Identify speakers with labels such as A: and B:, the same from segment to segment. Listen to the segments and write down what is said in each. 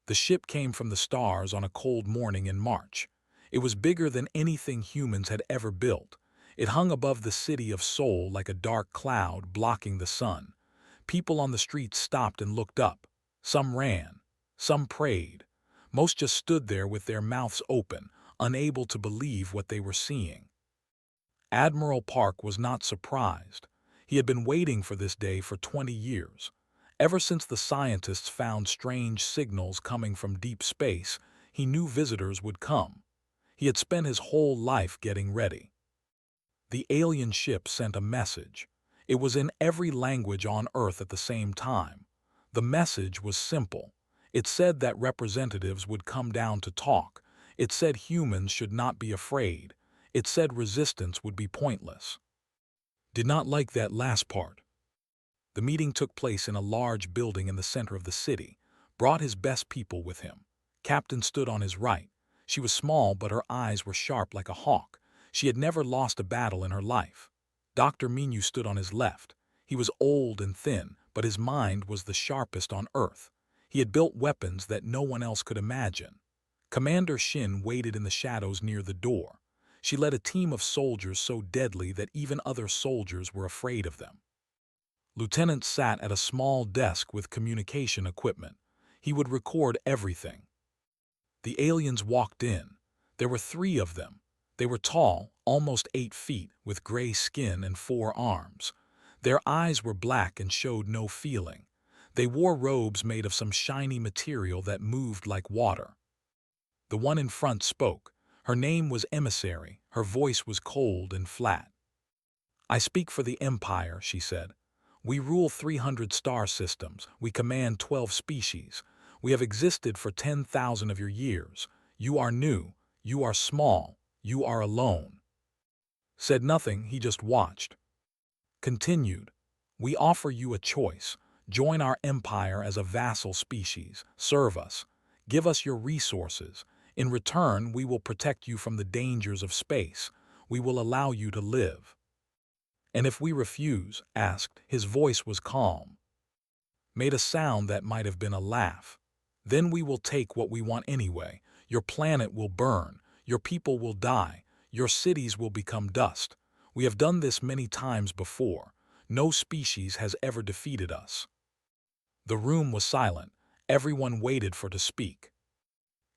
A: The ship came from the stars on a cold morning in March. It was bigger than anything humans had ever built. It hung above the city of Seoul like a dark cloud blocking the sun. People on the streets stopped and looked up. Some ran. Some prayed. Most just stood there with their mouths open, unable to believe what they were seeing. Admiral Park was not surprised. He had been waiting for this day for 20 years. Ever since the scientists found strange signals coming from deep space, he knew visitors would come. He had spent his whole life getting ready. The alien ship sent a message. It was in every language on Earth at the same time. The message was simple. It said that representatives would come down to talk. It said humans should not be afraid. It said resistance would be pointless. Did not like that last part. The meeting took place in a large building in the center of the city. Brought his best people with him. Captain stood on his right. She was small, but her eyes were sharp like a hawk. She had never lost a battle in her life. Dr. Minyu stood on his left. He was old and thin, but his mind was the sharpest on Earth. He had built weapons that no one else could imagine. Commander Shin waited in the shadows near the door. She led a team of soldiers so deadly that even other soldiers were afraid of them. Lieutenant sat at a small desk with communication equipment. He would record everything. The aliens walked in. There were 3 of them. They were tall, almost 8 feet, with gray skin and 4 arms. Their eyes were black and showed no feeling. They wore robes made of some shiny material that moved like water. The one in front spoke. Her name was Emissary. Her voice was cold and flat. "I speak for the Empire," she said. "We rule 300 star systems. We command 12 species. We have existed for 10,000 of your years. You are new. You are small. You are alone." Said nothing, he just watched. Continued. "We offer you a choice. Join our empire as a vassal species. Serve us. Give us your resources. In return, we will protect you from the dangers of space. We will allow you to live." "And if we refuse?" asked. His voice was calm. Made a sound that might have been a laugh. "Then we will take what we want anyway. Your planet will burn. Your people will die. Your cities will become dust. We have done this many times before. No species has ever defeated us." The room was silent. Everyone waited for to speak.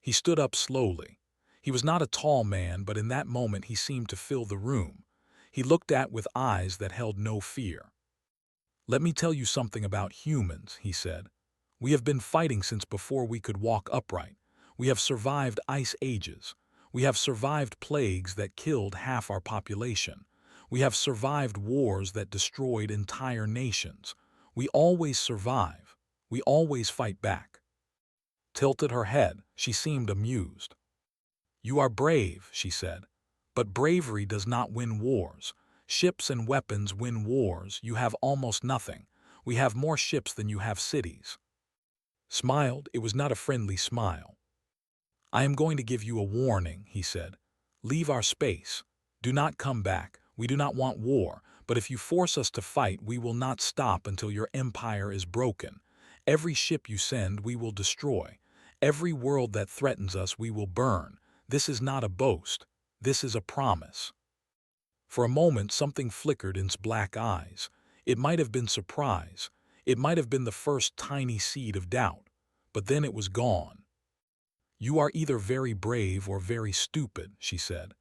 A: He stood up slowly. He was not a tall man, but in that moment he seemed to fill the room. He looked at with eyes that held no fear. "Let me tell you something about humans," he said. "We have been fighting since before we could walk upright. We have survived ice ages. We have survived plagues that killed half our population. We have survived wars that destroyed entire nations. We always survive. We always fight back." Tilted her head, she seemed amused. "You are brave," she said. "But bravery does not win wars. Ships and weapons win wars. You have almost nothing. We have more ships than you have cities." Smiled. It was not a friendly smile. "I am going to give you a warning," he said. "Leave our space. Do not come back. We do not want war, but if you force us to fight, we will not stop until your empire is broken. Every ship you send, we will destroy. Every world that threatens us, we will burn. This is not a boast. This is a promise." For a moment, something flickered in his black eyes. It might have been surprise. It might have been the first tiny seed of doubt. But then it was gone. "You are either very brave or very stupid," she said.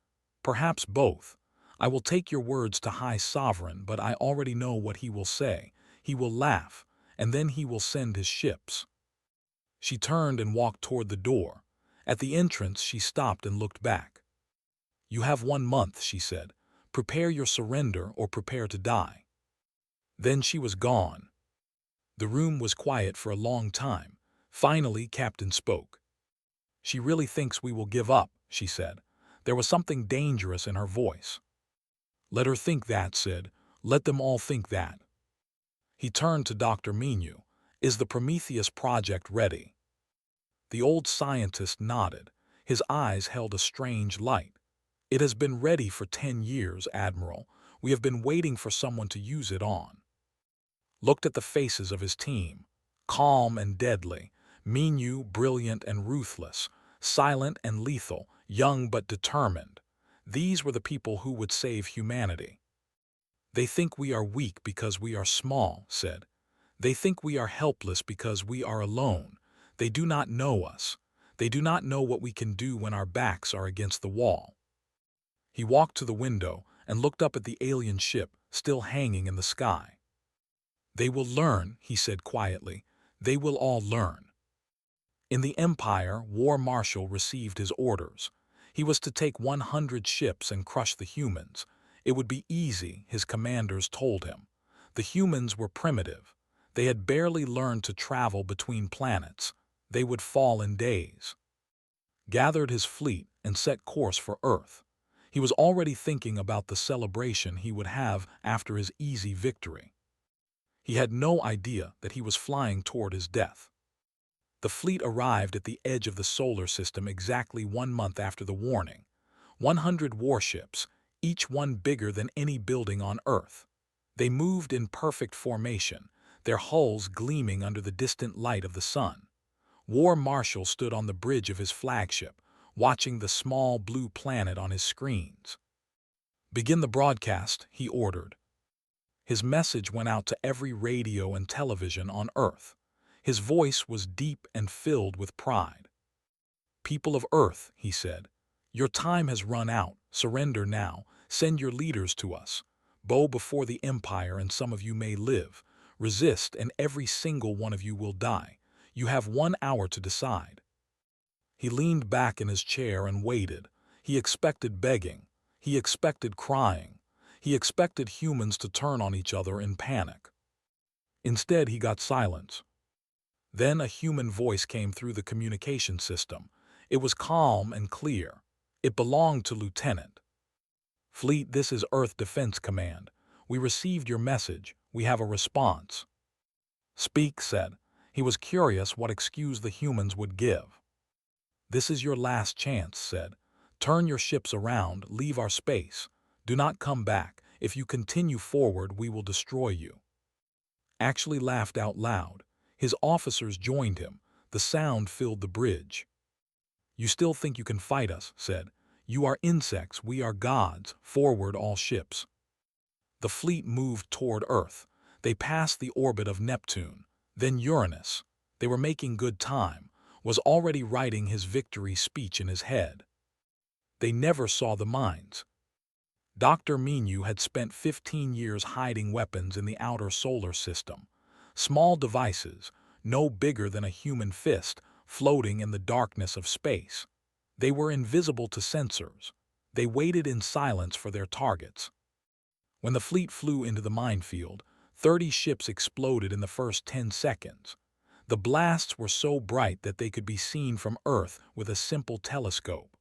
A: "Perhaps both. I will take your words to High Sovereign, but I already know what he will say. He will laugh, and then he will send his ships." She turned and walked toward the door. At the entrance, she stopped and looked back. "You have 1 month," she said. "Prepare your surrender or prepare to die." Then she was gone. The room was quiet for a long time. Finally, Captain spoke. "She really thinks we will give up," she said. There was something dangerous in her voice. "Let her think that, Sid. Let them all think that." He turned to Dr. Minyu. "Is the Prometheus project ready?" The old scientist nodded. His eyes held a strange light. "It has been ready for 10 years, Admiral. We have been waiting for someone to use it on." Looked at the faces of his team. Calm and deadly. Minyu, brilliant and ruthless, silent and lethal, young but determined. These were the people who would save humanity. They think we are weak because we are small, said. They think we are helpless because we are alone. They do not know us. They do not know what we can do when our backs are against the wall. He walked to the window and looked up at the alien ship still hanging in the sky. They will learn, he said quietly. They will all learn. In the Empire, War Marshal received his orders. He was to take 100 ships and crush the humans. It would be easy, his commanders told him. The humans were primitive. They had barely learned to travel between planets. They would fall in days. Gathered his fleet and set course for Earth. He was already thinking about the celebration he would have after his easy victory. He had no idea that he was flying toward his death. The fleet arrived at the edge of the solar system exactly 1 month after the warning. 100 warships, each one bigger than any building on Earth. They moved in perfect formation, their hulls gleaming under the distant light of the sun. War Marshal stood on the bridge of his flagship, watching the small blue planet on his screens. "Begin the broadcast," he ordered. His message went out to every radio and television on Earth. His voice was deep and filled with pride. "People of Earth," he said, "your time has run out. Surrender now. Send your leaders to us. Bow before the Empire and some of you may live. Resist and every single one of you will die. You have 1 hour to decide." He leaned back in his chair and waited. He expected begging. He expected crying. He expected humans to turn on each other in panic. Instead, he got silence. Then a human voice came through the communication system. It was calm and clear. It belonged to Lieutenant. "Fleet, this is Earth Defense Command. We received your message. We have a response." "Speak," said. He was curious what excuse the humans would give. "This is your last chance," said. "Turn your ships around, leave our space. Do not come back. If you continue forward, we will destroy you." Actually laughed out loud. His officers joined him. The sound filled the bridge. "You still think you can fight us," said. "You are insects, we are gods. Forward all ships." The fleet moved toward Earth. They passed the orbit of Neptune, then Uranus. They were making good time, was already writing his victory speech in his head. They never saw the mines. Dr. Minyu had spent 15 years hiding weapons in the outer solar system. Small devices, no bigger than a human fist, floating in the darkness of space. They were invisible to sensors. They waited in silence for their targets. When the fleet flew into the minefield, 30 ships exploded in the first 10 seconds. The blasts were so bright that they could be seen from Earth with a simple telescope.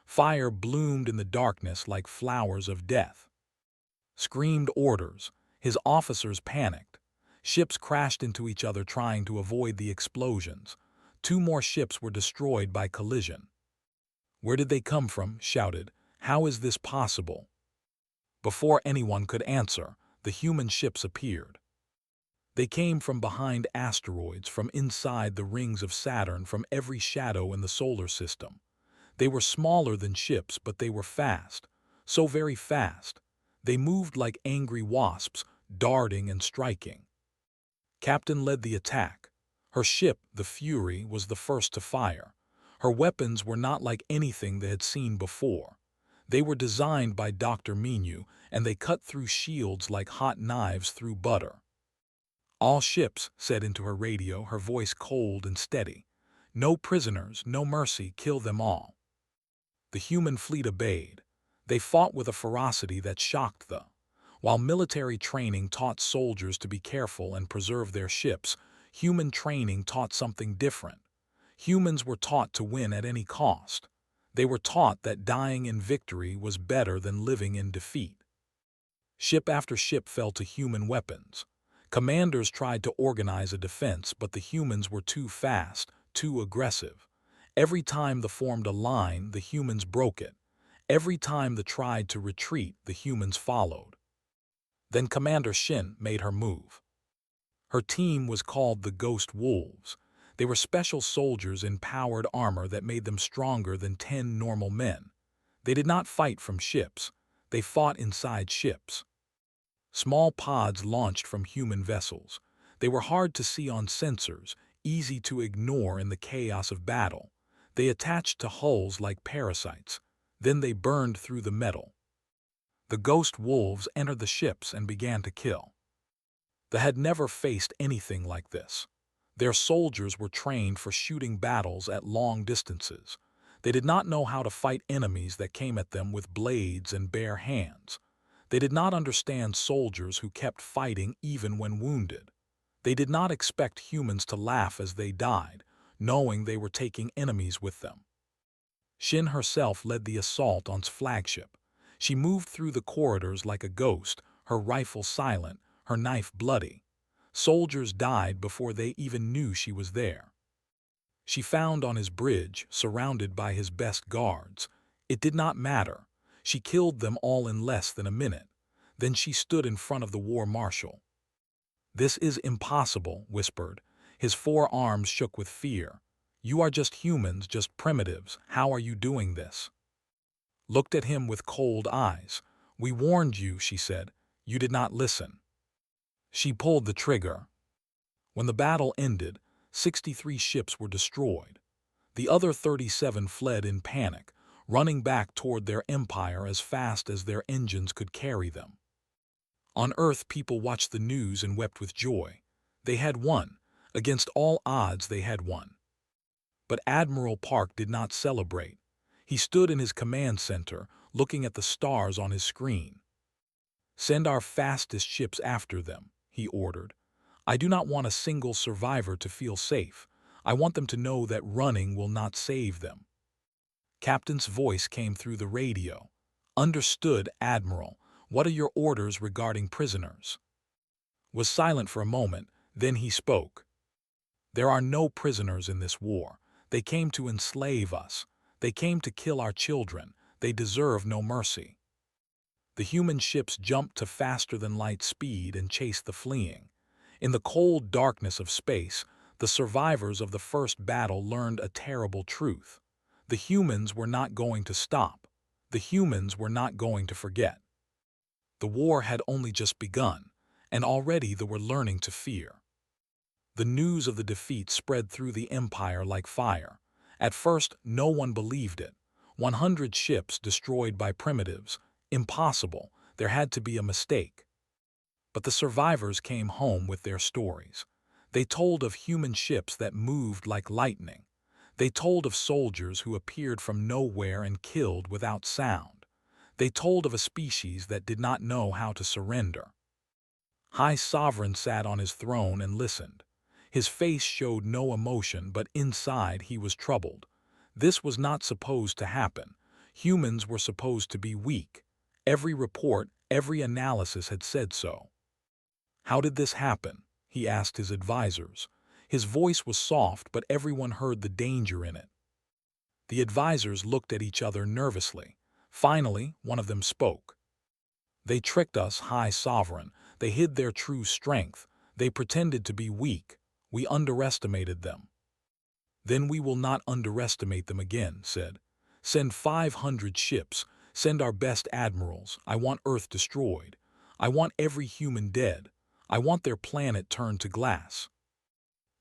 A: Fire bloomed in the darkness like flowers of death. Screamed orders. His officers panicked. Ships crashed into each other trying to avoid the explosions. 2 more ships were destroyed by collision. "Where did they come from?" shouted. "How is this possible?" Before anyone could answer, the human ships appeared. They came from behind asteroids, from inside the rings of Saturn, from every shadow in the solar system. They were smaller than ships, but they were fast, so very fast. They moved like angry wasps, darting and striking. Captain led the attack. Her ship, the Fury, was the first to fire. Her weapons were not like anything they had seen before. They were designed by Dr. Minyu, and they cut through shields like hot knives through butter. "All ships," said into her radio, her voice cold and steady. "No prisoners, no mercy, kill them all." The human fleet obeyed. They fought with a ferocity that shocked them. While military training taught soldiers to be careful and preserve their ships, human training taught something different. Humans were taught to win at any cost. They were taught that dying in victory was better than living in defeat. Ship after ship fell to human weapons. Commanders tried to organize a defense, but the humans were too fast, too aggressive. Every time they formed a line, the humans broke it. Every time they tried to retreat, the humans followed. Then Commander Shin made her move. Her team was called the Ghost Wolves. They were special soldiers in powered armor that made them stronger than 10 normal men. They did not fight from ships. They fought inside ships. Small pods launched from human vessels. They were hard to see on sensors, easy to ignore in the chaos of battle. They attached to hulls like parasites. Then they burned through the metal. The ghost wolves entered the ships and began to kill. They had never faced anything like this. Their soldiers were trained for shooting battles at long distances. They did not know how to fight enemies that came at them with blades and bare hands. They did not understand soldiers who kept fighting even when wounded. They did not expect humans to laugh as they died, knowing they were taking enemies with them. Shin herself led the assault on flagship. She moved through the corridors like a ghost, her rifle silent, her knife bloody. Soldiers died before they even knew she was there. She found on his bridge, surrounded by his best guards. It did not matter. She killed them all in less than a minute. Then she stood in front of the war marshal. "This is impossible," whispered. His forearms shook with fear. "You are just humans, just primitives. How are you doing this?" Looked at him with cold eyes. "We warned you," she said. "You did not listen." She pulled the trigger. When the battle ended, 63 ships were destroyed. The other 37 fled in panic, running back toward their empire as fast as their engines could carry them. On Earth, people watched the news and wept with joy. They had won. Against all odds, they had won. But Admiral Park did not celebrate. He stood in his command center, looking at the stars on his screen. "Send our fastest ships after them," he ordered. "I do not want a single survivor to feel safe. I want them to know that running will not save them." Captain's voice came through the radio. "Understood, Admiral. What are your orders regarding prisoners?" Was silent for a moment, then he spoke. "There are no prisoners in this war. They came to enslave us. They came to kill our children. They deserve no mercy." The human ships jumped to faster-than-light speed and chased the fleeing. In the cold darkness of space, the survivors of the first battle learned a terrible truth. The humans were not going to stop. The humans were not going to forget. The war had only just begun, and already they were learning to fear. The news of the defeat spread through the empire like fire. At first, no one believed it. 100 ships destroyed by primitives. Impossible. There had to be a mistake. But the survivors came home with their stories. They told of human ships that moved like lightning. They told of soldiers who appeared from nowhere and killed without sound. They told of a species that did not know how to surrender. High Sovereign sat on his throne and listened. His face showed no emotion, but inside he was troubled. This was not supposed to happen. Humans were supposed to be weak. Every report, every analysis had said so. "How did this happen?" he asked his advisors. His voice was soft, but everyone heard the danger in it. The advisors looked at each other nervously. Finally, one of them spoke. "They tricked us, High Sovereign. They hid their true strength. They pretended to be weak. We underestimated them." "Then we will not underestimate them again," said. "Send 500 ships. Send our best admirals. I want Earth destroyed. I want every human dead. I want their planet turned to glass."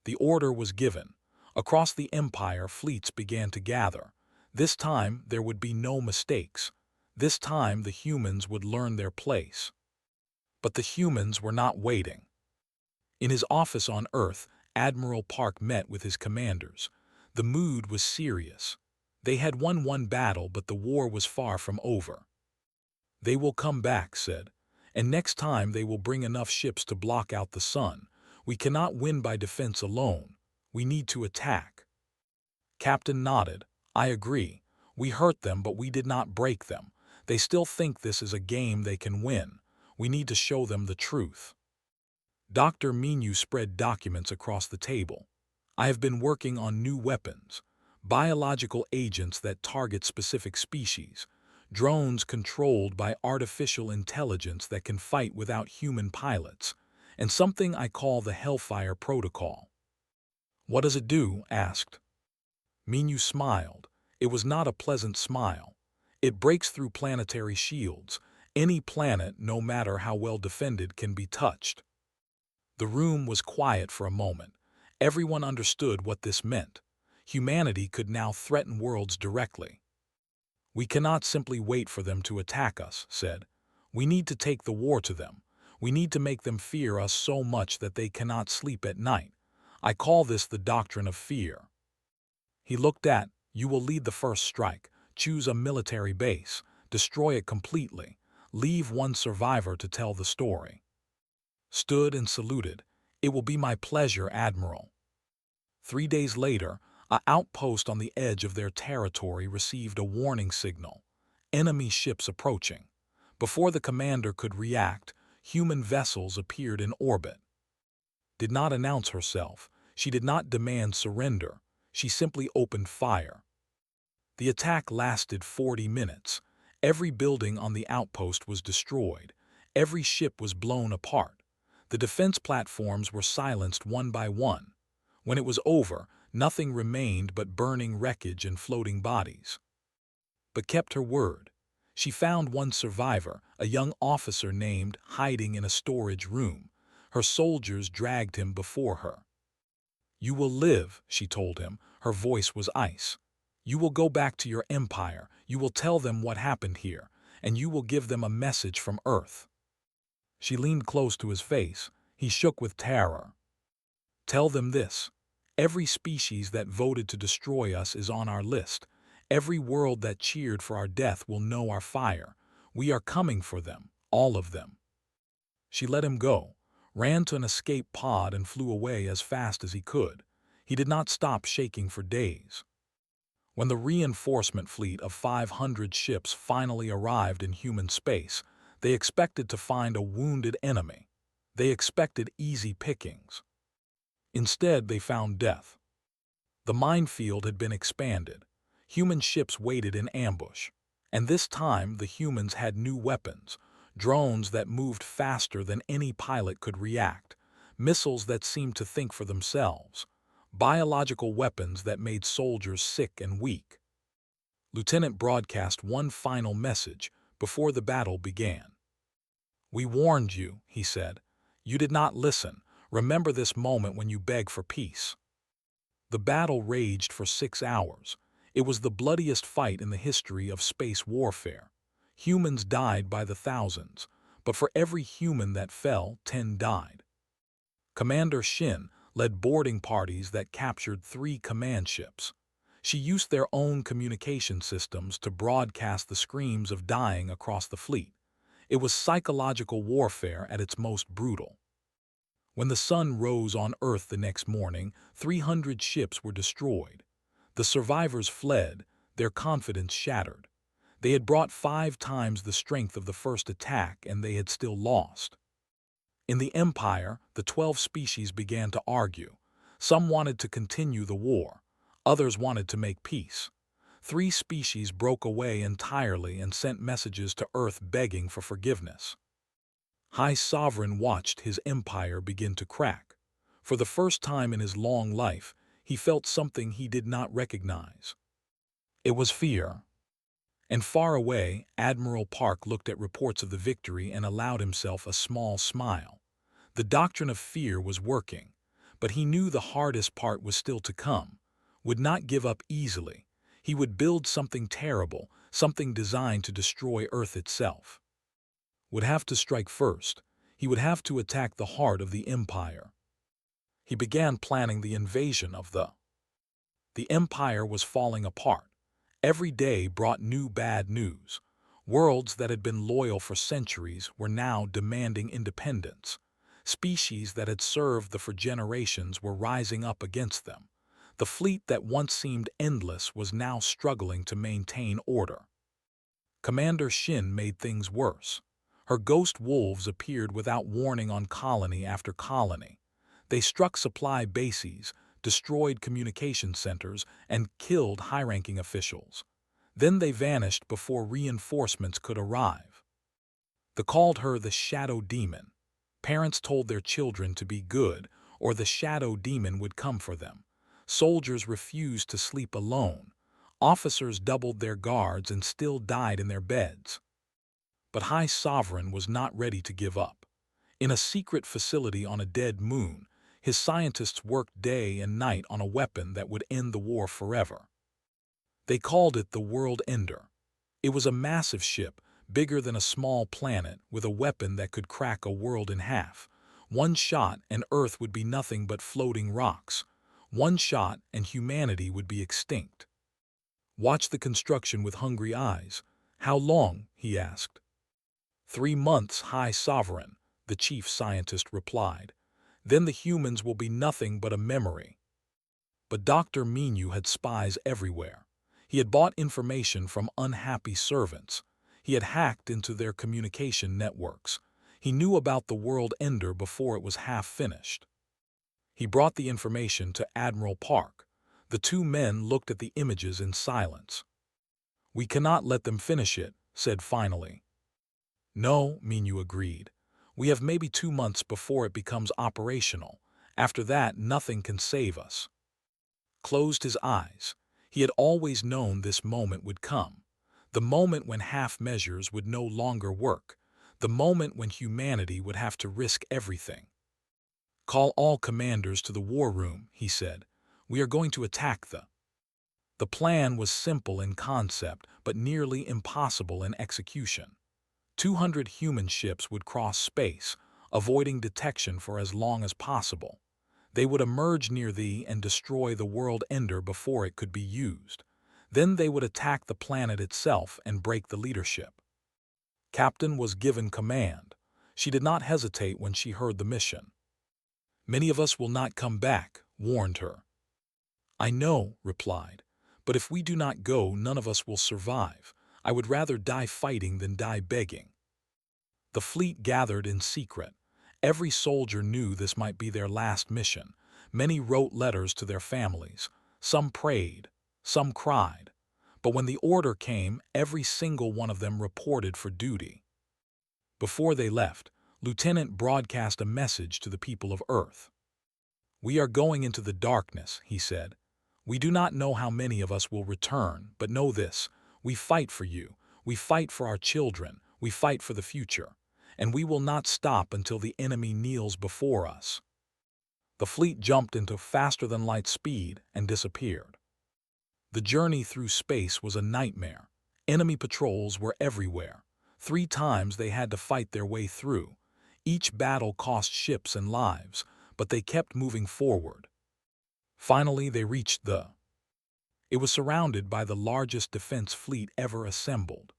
A: The order was given. Across the empire, fleets began to gather. This time, there would be no mistakes. This time, the humans would learn their place. But the humans were not waiting. In his office on Earth, Admiral Park met with his commanders. The mood was serious. They had won one battle, but the war was far from over. "They will come back," said. "And next time they will bring enough ships to block out the sun. We cannot win by defense alone. We need to attack." Captain nodded. "I agree. We hurt them, but we did not break them. They still think this is a game they can win. We need to show them the truth." Dr. Minu spread documents across the table. "I have been working on new weapons, biological agents that target specific species, drones controlled by artificial intelligence that can fight without human pilots, and something I call the Hellfire Protocol." "What does it do?" asked. Minyu smiled. It was not a pleasant smile. "It breaks through planetary shields. Any planet, no matter how well defended, can be touched." The room was quiet for a moment. Everyone understood what this meant. Humanity could now threaten worlds directly. "We cannot simply wait for them to attack us," said. "We need to take the war to them. We need to make them fear us so much that they cannot sleep at night. I call this the doctrine of fear." He looked at, "You will lead the first strike. Choose a military base. Destroy it completely. Leave one survivor to tell the story." Stood and saluted. "It will be my pleasure, Admiral." 3 days later, an outpost on the edge of their territory received a warning signal. Enemy ships approaching. Before the commander could react, human vessels appeared in orbit. Did not announce herself. She did not demand surrender. She simply opened fire. The attack lasted 40 minutes. Every building on the outpost was destroyed. Every ship was blown apart. The defense platforms were silenced one by one. When it was over, nothing remained but burning wreckage and floating bodies. But kept her word. She found one survivor, a young officer named, hiding in a storage room. Her soldiers dragged him before her. "You will live," she told him. Her voice was ice. "You will go back to your empire. You will tell them what happened here, and you will give them a message from Earth." She leaned close to his face. He shook with terror. "Tell them this. Every species that voted to destroy us is on our list. Every world that cheered for our death will know our fire. We are coming for them, all of them." She let him go, ran to an escape pod and flew away as fast as he could. He did not stop shaking for days. When the reinforcement fleet of 500 ships finally arrived in human space, they expected to find a wounded enemy. They expected easy pickings. Instead, they found death. The minefield had been expanded. Human ships waited in ambush. And this time, the humans had new weapons, drones that moved faster than any pilot could react, missiles that seemed to think for themselves, biological weapons that made soldiers sick and weak. Lieutenant broadcast one final message before the battle began. "We warned you," he said. "You did not listen. Remember this moment when you begged for peace." The battle raged for 6 hours. It was the bloodiest fight in the history of space warfare. Humans died by the thousands, but for every human that fell, 10 died. Commander Shin led boarding parties that captured 3 command ships. She used their own communication systems to broadcast the screams of dying across the fleet. It was psychological warfare at its most brutal. When the sun rose on Earth the next morning, 300 ships were destroyed. The survivors fled, their confidence shattered. They had brought 5 times the strength of the first attack, and they had still lost. In the Empire, the 12 species began to argue. Some wanted to continue the war. Others wanted to make peace. 3 species broke away entirely and sent messages to Earth begging for forgiveness. High Sovereign watched his empire begin to crack. For the first time in his long life, he felt something he did not recognize. It was fear. And far away, Admiral Park looked at reports of the victory and allowed himself a small smile. The doctrine of fear was working, but he knew the hardest part was still to come. Would not give up easily. He would build something terrible, something designed to destroy Earth itself. Would have to strike first. He would have to attack the heart of the Empire. He began planning the invasion of The Empire was falling apart. Every day brought new bad news. Worlds that had been loyal for centuries were now demanding independence. Species that had served them for generations were rising up against them. The fleet that once seemed endless was now struggling to maintain order. Commander Shin made things worse. Her ghost wolves appeared without warning on colony after colony. They struck supply bases, destroyed communication centers, and killed high-ranking officials. Then they vanished before reinforcements could arrive. They called her the Shadow Demon. Parents told their children to be good, or the Shadow Demon would come for them. Soldiers refused to sleep alone. Officers doubled their guards and still died in their beds. But High Sovereign was not ready to give up. In a secret facility on a dead moon, his scientists worked day and night on a weapon that would end the war forever. They called it the World Ender. It was a massive ship, bigger than a small planet, with a weapon that could crack a world in half. One shot and Earth would be nothing but floating rocks. One shot and humanity would be extinct. Watch the construction with hungry eyes. How long? He asked. 3 months, High Sovereign, the chief scientist replied. Then the humans will be nothing but a memory. But Dr. Minu had spies everywhere. He had bought information from unhappy servants. He had hacked into their communication networks. He knew about the World Ender before it was half finished. He brought the information to Admiral Park. The two men looked at the images in silence. We cannot let them finish it, said finally. No, Minu agreed. We have maybe 2 months before it becomes operational. After that, nothing can save us. Closed his eyes. He had always known this moment would come. The moment when half measures would no longer work. The moment when humanity would have to risk everything. Call all commanders to the war room, he said. We are going to attack The plan was simple in concept, but nearly impossible in execution. 200 human ships would cross space, avoiding detection for as long as possible. They would emerge near thee and destroy the World Ender before it could be used. Then they would attack the planet itself and break the leadership. Captain was given command. She did not hesitate when she heard the mission. Many of us will not come back, warned her. I know, replied, but if we do not go, none of us will survive. I would rather die fighting than die begging. The fleet gathered in secret. Every soldier knew this might be their last mission. Many wrote letters to their families. Some prayed, some cried. But when the order came, every single one of them reported for duty. Before they left, Lieutenant broadcast a message to the people of Earth. We are going into the darkness, he said. We do not know how many of us will return, but know this. We fight for you. We fight for our children. We fight for the future. And we will not stop until the enemy kneels before us. The fleet jumped into faster-than-light speed and disappeared. The journey through space was a nightmare. Enemy patrols were everywhere. 3 times they had to fight their way through. Each battle cost ships and lives, but they kept moving forward. Finally, they reached It was surrounded by the largest defense fleet ever assembled.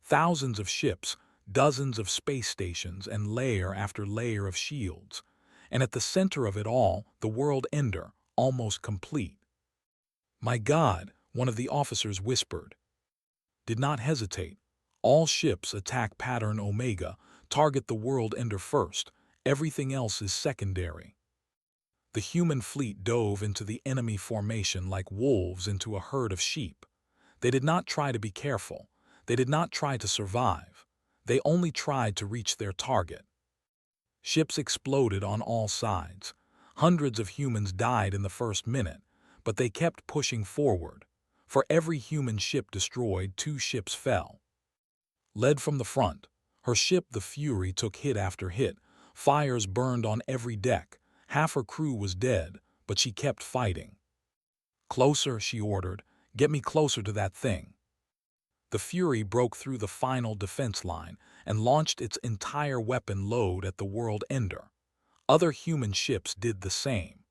A: Thousands of ships, dozens of space stations, and layer after layer of shields. And at the center of it all, the World Ender, almost complete. My God, one of the officers whispered. Did not hesitate. All ships attack pattern Omega, target the World Ender first. Everything else is secondary. The human fleet dove into the enemy formation like wolves into a herd of sheep. They did not try to be careful. They did not try to survive. They only tried to reach their target. Ships exploded on all sides. Hundreds of humans died in the first minute, but they kept pushing forward. For every human ship destroyed, 2 ships fell. Led from the front, her ship the Fury took hit after hit. Fires burned on every deck. Half her crew was dead, but she kept fighting. Closer, she ordered. Get me closer to that thing. The Fury broke through the final defense line and launched its entire weapon load at the World Ender. Other human ships did the same.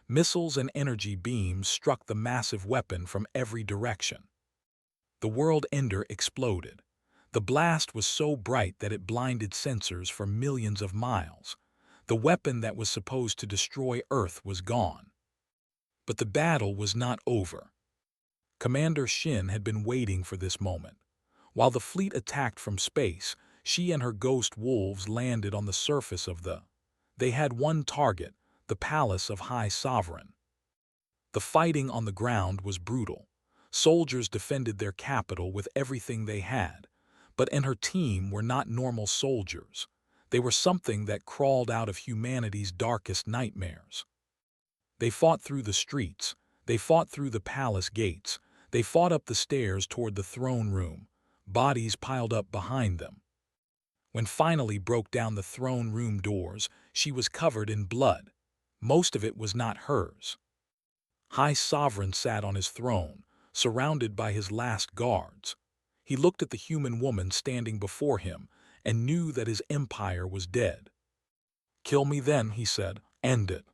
A: Missiles and energy beams struck the massive weapon from every direction. The World Ender exploded. The blast was so bright that it blinded sensors for millions of miles. The weapon that was supposed to destroy Earth was gone. But the battle was not over. Commander Shin had been waiting for this moment. While the fleet attacked from space, she and her ghost wolves landed on the surface of They had one target, the palace of High Sovereign. The fighting on the ground was brutal. Soldiers defended their capital with everything they had, but in her team were not normal soldiers. They were something that crawled out of humanity's darkest nightmares. They fought through the streets. They fought through the palace gates. They fought up the stairs toward the throne room, bodies piled up behind them. When finally broke down the throne room doors, she was covered in blood. Most of it was not hers. High Sovereign sat on his throne, surrounded by his last guards. He looked at the human woman standing before him and knew that his empire was dead. "Kill me then," he said. "End it."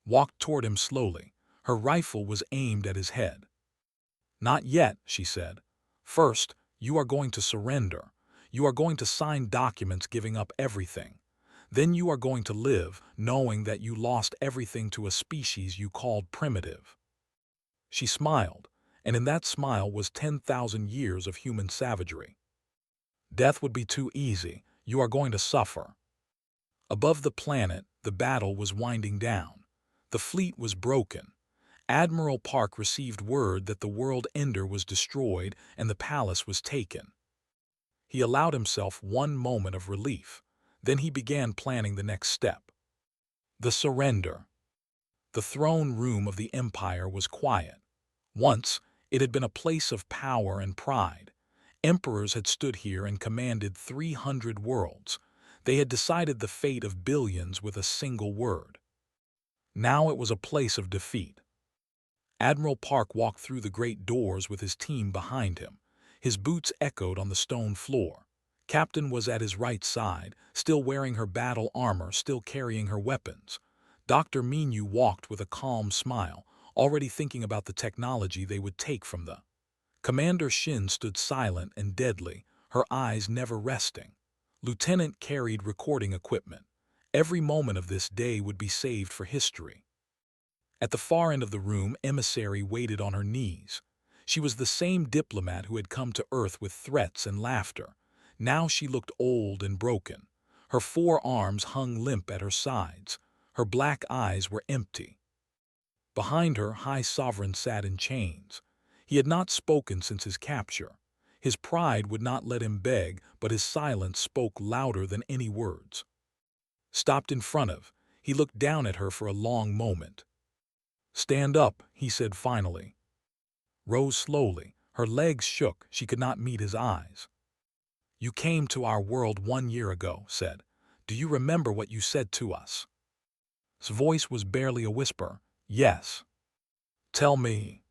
A: Walked toward him slowly. Her rifle was aimed at his head. "Not yet," she said. "First, you are going to surrender. You are going to sign documents giving up everything. Then you are going to live, knowing that you lost everything to a species you called primitive." She smiled, and in that smile was 10,000 years of human savagery. "Death would be too easy. You are going to suffer." Above the planet, the battle was winding down. The fleet was broken. Admiral Park received word that the world ender was destroyed and the palace was taken. He allowed himself one moment of relief. Then he began planning the next step. The surrender. The throne room of the empire was quiet. Once, it had been a place of power and pride. Emperors had stood here and commanded 300 worlds. They had decided the fate of billions with a single word. Now it was a place of defeat. Admiral Park walked through the great doors with his team behind him. His boots echoed on the stone floor. Captain was at his right side, still wearing her battle armor, still carrying her weapons. Dr. Minu walked with a calm smile, already thinking about the technology they would take from the. Commander Shin stood silent and deadly, her eyes never resting. Lieutenant carried recording equipment. Every moment of this day would be saved for history. At the far end of the room, Emissary waited on her knees. She was the same diplomat who had come to Earth with threats and laughter. Now she looked old and broken. Her 4 arms hung limp at her sides. Her black eyes were empty. Behind her, High Sovereign sat in chains. He had not spoken since his capture. His pride would not let him beg, but his silence spoke louder than any words. Stopped in front of, he looked down at her for a long moment. "Stand up," he said finally. Rose slowly. Her legs shook. She could not meet his eyes. "You came to our world 1 year ago," said. "Do you remember what you said to us?" His voice was barely a whisper. "Yes." "Tell me."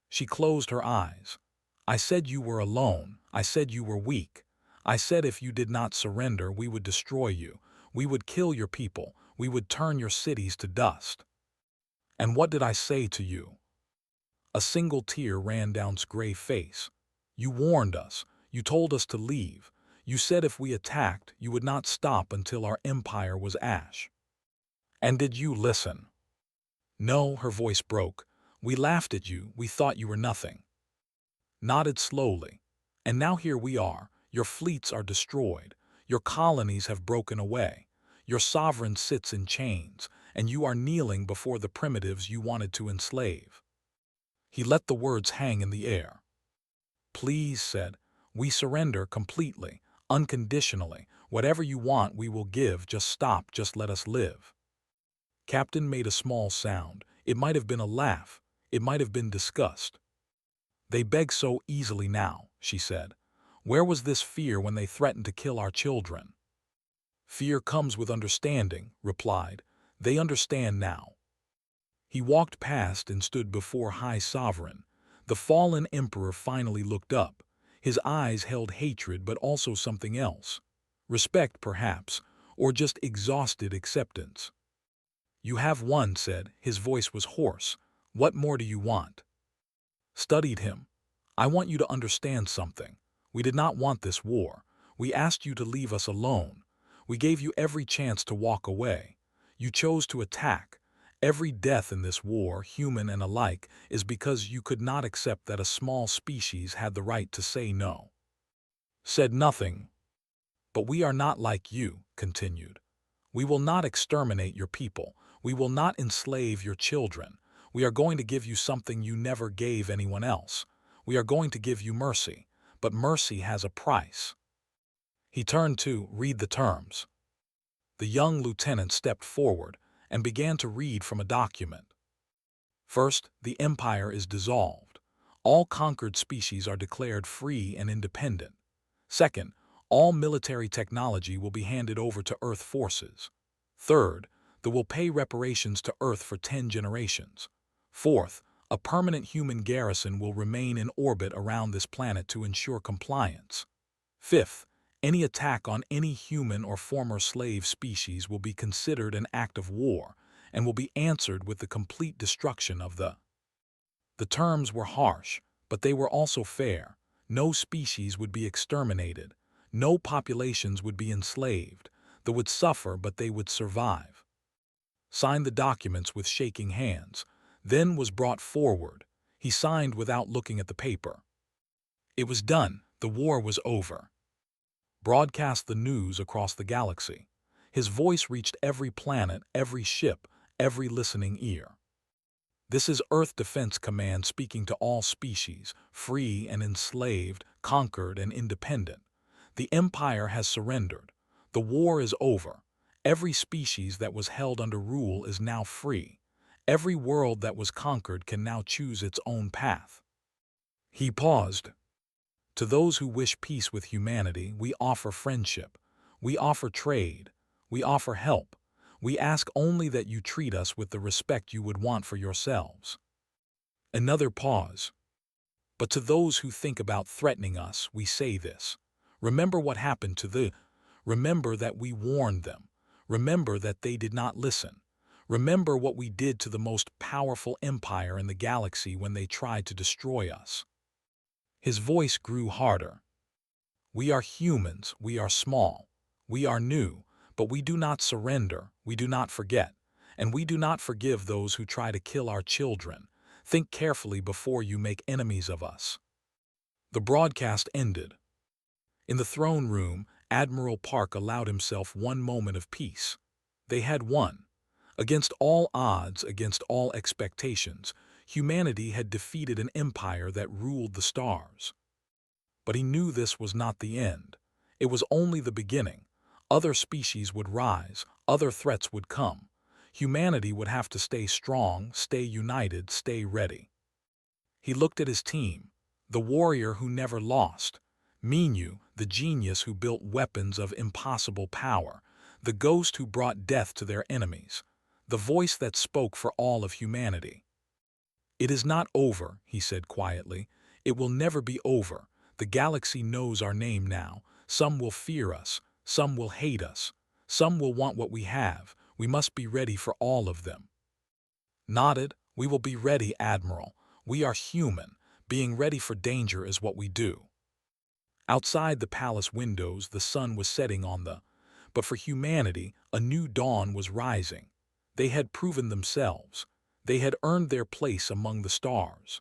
A: She closed her eyes. "I said you were alone. I said you were weak. I said if you did not surrender, we would destroy you. We would kill your people. We would turn your cities to dust." "And what did I say to you?" A single tear ran down his gray face. "You warned us. You told us to leave. You said if we attacked, you would not stop until our empire was ash." "And did you listen?" "No," her voice broke. "We laughed at you. We thought you were nothing." Nodded slowly. "And now here we are. Your fleets are destroyed. Your colonies have broken away. Your sovereign sits in chains, and you are kneeling before the primitives you wanted to enslave." He let the words hang in the air. "Please," said, "we surrender completely, unconditionally. Whatever you want we will give. Just stop, just let us live." Captain made a small sound. It might have been a laugh. It might have been disgust. "They beg so easily now," she said. "Where was this fear when they threatened to kill our children?" "Fear comes with understanding," replied. "They understand now." He walked past and stood before High Sovereign. The fallen emperor finally looked up. His eyes held hatred but also something else. Respect, perhaps, or just exhausted acceptance. "You have won," said. His voice was hoarse. "What more do you want?" Studied him. "I want you to understand something. We did not want this war. We asked you to leave us alone. We gave you every chance to walk away. You chose to attack. Every death in this war, human and alike, is because you could not accept that a small species had the right to say no." Said nothing. "But we are not like you," continued. "We will not exterminate your people. We will not enslave your children. We are going to give you something you never gave anyone else. We are going to give you mercy. But mercy has a price." He turned to read the terms. The young lieutenant stepped forward and began to read from a document. First, the empire is dissolved. All conquered species are declared free and independent. Second, all military technology will be handed over to Earth forces. Third, they will pay reparations to Earth for 10 generations. Fourth, a permanent human garrison will remain in orbit around this planet to ensure compliance. Fifth, any attack on any human or former slave species will be considered an act of war and will be answered with the complete destruction of the. The terms were harsh, but they were also fair. No species would be exterminated. No populations would be enslaved. They would suffer, but they would survive. Signed the documents with shaking hands. Then was brought forward. He signed without looking at the paper. It was done. The war was over. Broadcast the news across the galaxy. His voice reached every planet, every ship, every listening ear. This is Earth Defense Command speaking to all species, free and enslaved, conquered and independent. The Empire has surrendered. The war is over. Every species that was held under rule is now free. Every world that was conquered can now choose its own path. He paused. To those who wish peace with humanity, we offer friendship. We offer trade. We offer help. We ask only that you treat us with the respect you would want for yourselves. Another pause. But to those who think about threatening us, we say this. Remember what happened to the. Remember that we warned them. Remember that they did not listen. Remember what we did to the most powerful empire in the galaxy when they tried to destroy us. His voice grew harder. We are humans, we are small, we are new, but we do not surrender, we do not forget, and we do not forgive those who try to kill our children. Think carefully before you make enemies of us. The broadcast ended. In the throne room, Admiral Park allowed himself one moment of peace. They had won. Against all odds, against all expectations, humanity had defeated an empire that ruled the stars. But he knew this was not the end. It was only the beginning. Other species would rise, other threats would come. Humanity would have to stay strong, stay united, stay ready. He looked at his team, the warrior who never lost, Minyu, the genius who built weapons of impossible power, the ghost who brought death to their enemies, the voice that spoke for all of humanity. It is not over, he said quietly. It will never be over. The galaxy knows our name now. Some will fear us. Some will hate us. Some will want what we have. We must be ready for all of them. Nodded. We will be ready, Admiral. We are human. Being ready for danger is what we do. Outside the palace windows, the sun was setting on the. But for humanity, a new dawn was rising. They had proven themselves. They had earned their place among the stars.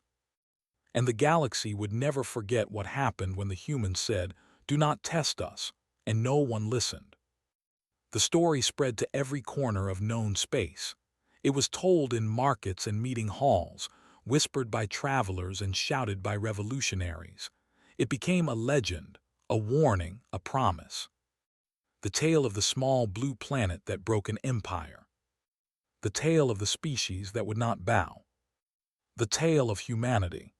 A: And the galaxy would never forget what happened when the humans said, "Do not test us," and no one listened. The story spread to every corner of known space. It was told in markets and meeting halls, whispered by travelers and shouted by revolutionaries. It became a legend, a warning, a promise. The tale of the small blue planet that broke an empire. The tale of the species that would not bow. The tale of humanity.